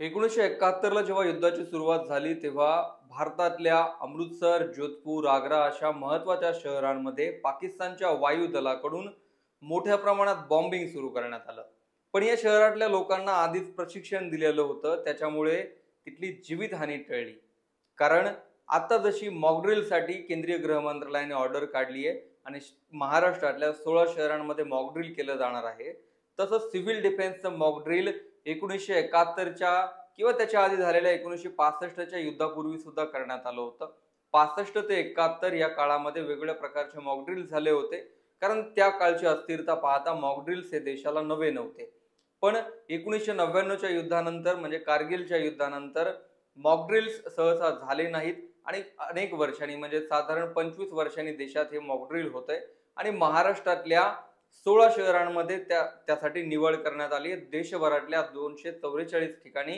1971 ला जेव्हा युद्धाची सुरुवात झाली तेव्हा भारतातल्या अमृतसर, जोधपूर, आग्रा अशा महत्त्वाच्या शहरांमध्ये पाकिस्तानच्या वायुदलाकडून मोठ्या प्रमाणात बॉम्बिंग सुरू करण्यात आलं. पण या शहरातल्या लोकांना आधीच प्रशिक्षण दिलेलं होतं, त्याच्यामुळे तिथली जीवितहानी टळली. कारण आता जशी मॉक ड्रिलसाठी केंद्रीय गृह मंत्रालयाने ऑर्डर काढली आहे आणि महाराष्ट्रातल्या 16 शहरांमध्ये मॉक ड्रिल केलं जाणार आहे, तसंच सिव्हिल डिफेन्सचं मॉक ड्रिल 1971च्या किंवा त्याच्या आधी झालेल्या 1965च्या युद्धापूर्वी सुद्धा करण्यात आलं होतं. 65 ते 71 या काळामध्ये वेगवेगळ्या प्रकारचे मॉक ड्रिल झाले होते, कारण त्या काळची अस्थिरता पाहता मॉक ड्रिल्स हे देशाला नवे नव्हते. पण 1999च्या युद्धानंतर म्हणजे कारगिलच्या युद्धानंतर मॉक ड्रिल्स सहसा झाले नाहीत आणि अनेक वर्षांनी म्हणजे साधारण 25 वर्षांनी देशात हे मॉक ड्रिल होतंय आणि महाराष्ट्रातल्या 16 शहरांमध्ये त्यासाठी निवड करण्यात आली आहे. देशभरातल्या 244 ठिकाणी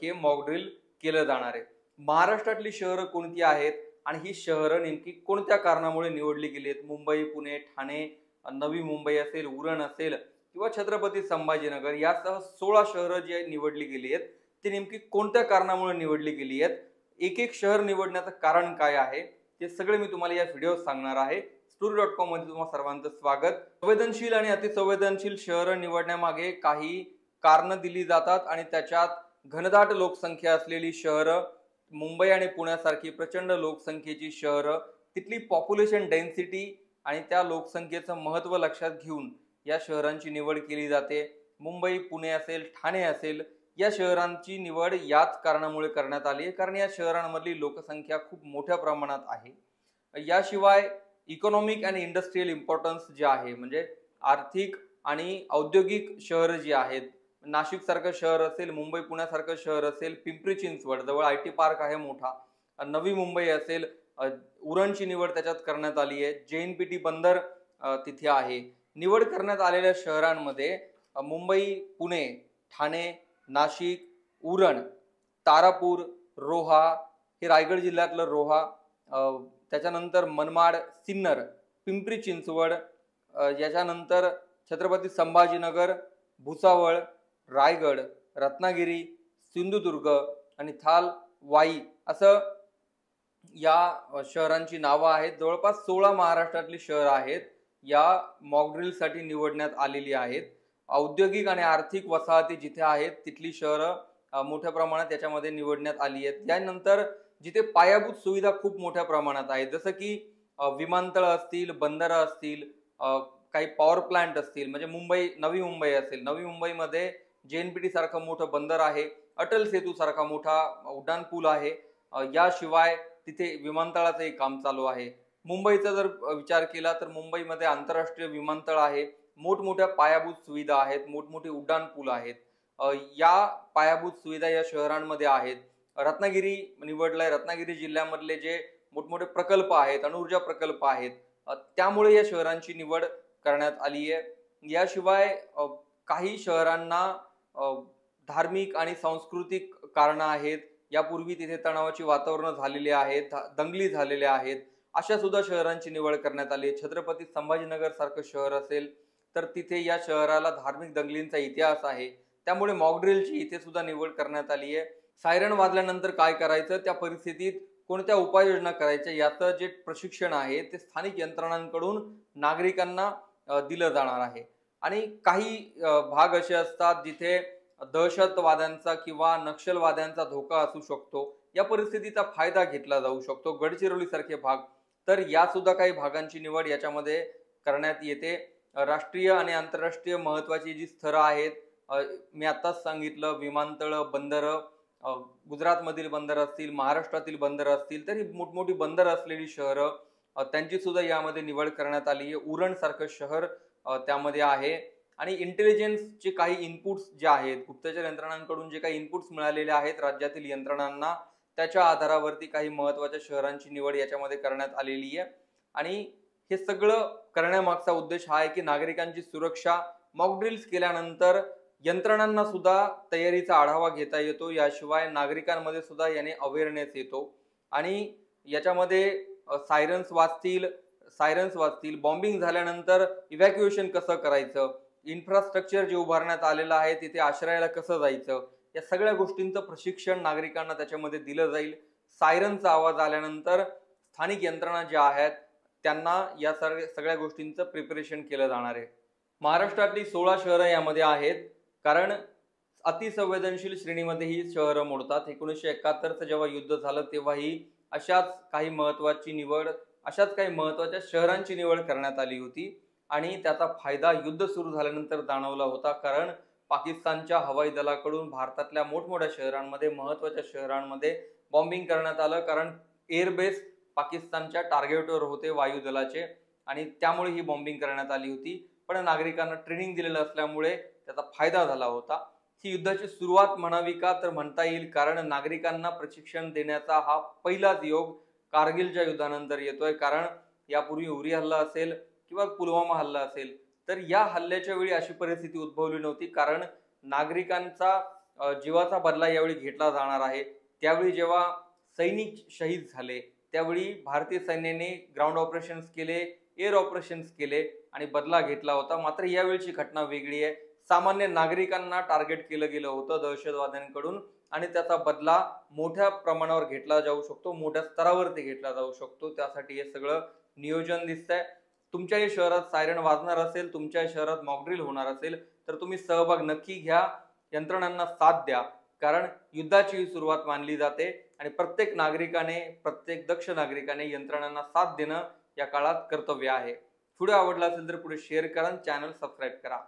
हे मॉक ड्रिल केलं जाणार आहे. महाराष्ट्रातली शहरं कोणती आहेत आणि ही शहरं नेमकी कोणत्या कारणामुळे निवडली गेली आहेत? मुंबई, पुणे, ठाणे, नवी मुंबई असेल, उरण असेल किंवा छत्रपती संभाजीनगर यासह 16 शहरं जी निवडली गेली आहेत ती नेमकी कोणत्या कारणामुळे निवडली गेली आहेत? एक एक शहर निवडण्याचं कारण काय आहे ते सगळे मी तुम्हाला या व्हिडिओत सांगणार आहे. story.com मध्ये तुम्हा सर्वांचं स्वागत. संवेदनशील आणि अतिसंवेदनशील शहरं निवडण्यामागे काही कारणं दिली जातात आणि त्याच्यात घनदाट लोकसंख्या असलेली शहरं, मुंबई आणि पुण्यासारखी प्रचंड लोकसंख्येची शहरं, तिथली पॉप्युलेशन डेन्सिटी आणि त्या लोकसंख्येचं महत्त्व लक्षात घेऊन या शहरांची निवड केली जाते. मुंबई, पुणे असेल, ठाणे असेल या शहरांची निवड याच कारणामुळे करण्यात आली आहे, कारण या शहरांमधली लोकसंख्या खूप मोठ्या प्रमाणात आहे. याशिवाय इकॉनॉमिक आणि इंडस्ट्रियल इम्पॉर्टन्स जे आहे म्हणजे आर्थिक आणि औद्योगिक शहर जी आहेत, नाशिक सारखं शहर असेल, मुंबई पुण्यासारखं शहर असेल, पिंपरी चिंचवड जवळ IT पार्क आहे मोठा, नवी मुंबई असेल, उरणची निवड त्याच्यात करण्यात आली आहे. JNPT बंदर तिथे आहे. निवड करण्यात आलेल्या शहरांमध्ये मुंबई, पुणे, ठाणे, नाशिक, उरण, तारापूर, रोहा हे रायगड जिल्ह्यातलं रोहा, त्याच्यानंतर मनमाड, सिन्नर, पिंपरी चिंचवड, याच्यानंतर छत्रपती संभाजीनगर, भुसावळ, रायगड, रत्नागिरी, सिंधुदुर्ग आणि थाल, वाई असं या शहरांची नावं आहेत. जवळपास 16 महाराष्ट्रातली शहरं आहेत या मॉक ड्रिलसाठी निवडण्यात आलेली आहेत. औद्योगिक आणि आर्थिक वसाहती जिथे आहेत तिथली शहरं मोठ्या प्रमाणात याच्यामध्ये निवडण्यात आली आहेत. यानंतर जिथे पायाभूत सुविधा खूप मोठ्या प्रमाणात आहेत, जसं की विमानतळ असतील, बंदरं असतील, काही पॉवर प्लांट असतील, म्हणजे नवी मुंबई असेल, नवी मुंबईमध्ये JNPT सारखं मोठं बंदर आहे, अटल सेतू सारखा मोठा उड्डाण पूल आहे, याशिवाय तिथे विमानतळाचंही काम चालू आहे. मुंबईचा जर विचार केला तर मुंबईमध्ये आंतरराष्ट्रीय विमानतळ आहे, मोठमोठ्या पायाभूत सुविधा आहेत, मोठमोठे उड्डाण पूल आहेत. या पायाभूत सुविधा या शहरांमध्ये आहेत. रत्नागिरी निवडलाय. रत्नागिरी जिल्ह्यामधले जे मोठमोठे प्रकल्प आहेत, अणुऊर्जा प्रकल्प आहेत, त्यामुळे या शहरांची निवड करण्यात आली आहे. याशिवाय काही शहरांना धार्मिक आणि सांस्कृतिक कारणं आहेत. यापूर्वी तिथे तणावाची वातावरण झालेली आहेत, दंगली झालेल्या आहेत, अशा सुद्धा शहरांची निवड करण्यात आली आहे. छत्रपती संभाजीनगर सारखं शहर असेल तर तिथे या शहराला धार्मिक दंगलींचा इतिहास आहे, त्यामुळे मॉक ड्रिलची इथे सुद्धा निवड करण्यात आली आहे. सायरन वाजल्यानंतर काय करायचं, त्या परिस्थितीत कोणत्या उपाययोजना करायच्या याचं जे प्रशिक्षण आहे ते स्थानिक यंत्रणांकडून नागरिकांना दिलं जाणार आहे. आणि काही भाग असे असतात जिथे दहशतवाद्यांचा किंवा नक्षलवाद्यांचा धोका असू शकतो, या परिस्थितीचा फायदा घेतला जाऊ शकतो, गडचिरोली सारखे भाग, तर या सुद्धा काही भागांची निवड याच्यामध्ये करण्यात येते. राष्ट्रीय आणि आंतरराष्ट्रीय महत्वाची जी स्थळं आहेत, मी आताच सांगितलं, विमानतळ, बंदरं, गुजरातमधील बंदर असतील, महाराष्ट्रातील बंदर असतील, तर ही मोठमोठी बंदर असलेली शहरं, त्यांची सुद्धा यामध्ये निवड करण्यात आली आहे. उरण सारखं शहर त्यामध्ये आहे. आणि इंटेलिजन्सचे काही इनपुट्स जे आहेत, गुप्तचर यंत्रणांकडून जे काही इनपुट्स मिळालेले आहेत राज्यातील यंत्रणांना, त्याच्या आधारावरती काही महत्वाच्या शहरांची निवड याच्यामध्ये करण्यात आलेली आहे. आणि हे सगळं करण्यामागचा उद्देश हा आहे की नागरिकांची सुरक्षा, मॉक ड्रिल्स केल्यानंतर यंत्रणांना सुद्धा तयारीचा आढावा घेता येतो, याशिवाय नागरिकांमध्ये सुद्धा याने अवेअरनेस येतो. आणि याच्यामध्ये सायरन्स वाजतील, बॉम्बिंग झाल्यानंतर इव्हॅक्युएशन कसं करायचं, इन्फ्रास्ट्रक्चर जे उभारण्यात आलेलं आहे तिथे आश्रयाला कसं जायचं, या सगळ्या गोष्टींचं प्रशिक्षण नागरिकांना त्याच्यामध्ये दिलं जाईल. सायरनचा आवाज आल्यानंतर स्थानिक यंत्रणा ज्या आहेत त्यांना या सगळ्या गोष्टींचं प्रिपरेशन केलं जाणार आहे. महाराष्ट्रातली 16 शहरं यामध्ये आहेत, कारण अतिसंवेदनशील श्रेणीमध्ये ही शहरं मोडतात. 1971चं जेव्हा युद्ध झालं तेव्हाही अशाच काही महत्वाच्या शहरांची निवड करण्यात आली होती आणि त्याचा फायदा युद्ध सुरू झाल्यानंतर जाणवला होता. कारण पाकिस्तानच्या हवाई दलाकडून भारतातल्या मोठमोठ्या शहरांमध्ये, महत्वाच्या शहरांमध्ये बॉम्बिंग करण्यात आलं, कारण एअरबेस पाकिस्तानच्या टार्गेटवर होते वायुदलाचे आणि त्यामुळे ही बॉम्बिंग करण्यात आली होती. पण नागरिकांना ट्रेनिंग दिलेलं असल्यामुळे त्याचा फायदा झाला होता. ही युद्धाची सुरुवात म्हणावी का तर म्हणता येईल, कारण नागरिकांना प्रशिक्षण देण्याचा हा पहिलाच योग कारगिलच्या युद्धानंतर येतोय. कारण यापूर्वी उरी हल्ला असेल किंवा पुलवामा हल्ला असेल तर या हल्ल्याच्या वेळी अशी परिस्थिती उद्भवली नव्हती, कारण नागरिकांचा जीवाचा बदला यावेळी घेतला जाणार आहे. त्यावेळी जेव्हा सैनिक शहीद झाले त्यावेळी भारतीय सैन्याने ग्राउंड ऑपरेशन्स केले, एअर ऑपरेशन्स केले आणि बदला घेतला होता. मात्र यावेळची घटना वेगळी आहे. सामान्य नागरिकांना टार्गेट केलं गेलं होतं दहशतवाद्यांकडून आणि त्याचा बदला मोठ्या प्रमाणावर घेतला जाऊ शकतो, मोठ्या स्तरावरती घेतला जाऊ शकतो. त्यासाठी हे सगळं नियोजन दिसतंय. तुमच्याही शहरात सायरन वाजणार असेल, तुमच्या शहरात मॉकड्रिल होणार असेल तर तुम्ही सहभाग नक्की घ्या, यंत्रणांना साथ द्या, कारण युद्धाची सुरुवात मानली जाते आणि प्रत्येक दक्ष नागरिकाने यंत्रणांना साथ देणं या काळात कर्तव्य आहे. व्हिडिओ आवडला असेल तर पुढे शेअर करा, चॅनल सबस्क्राईब करा.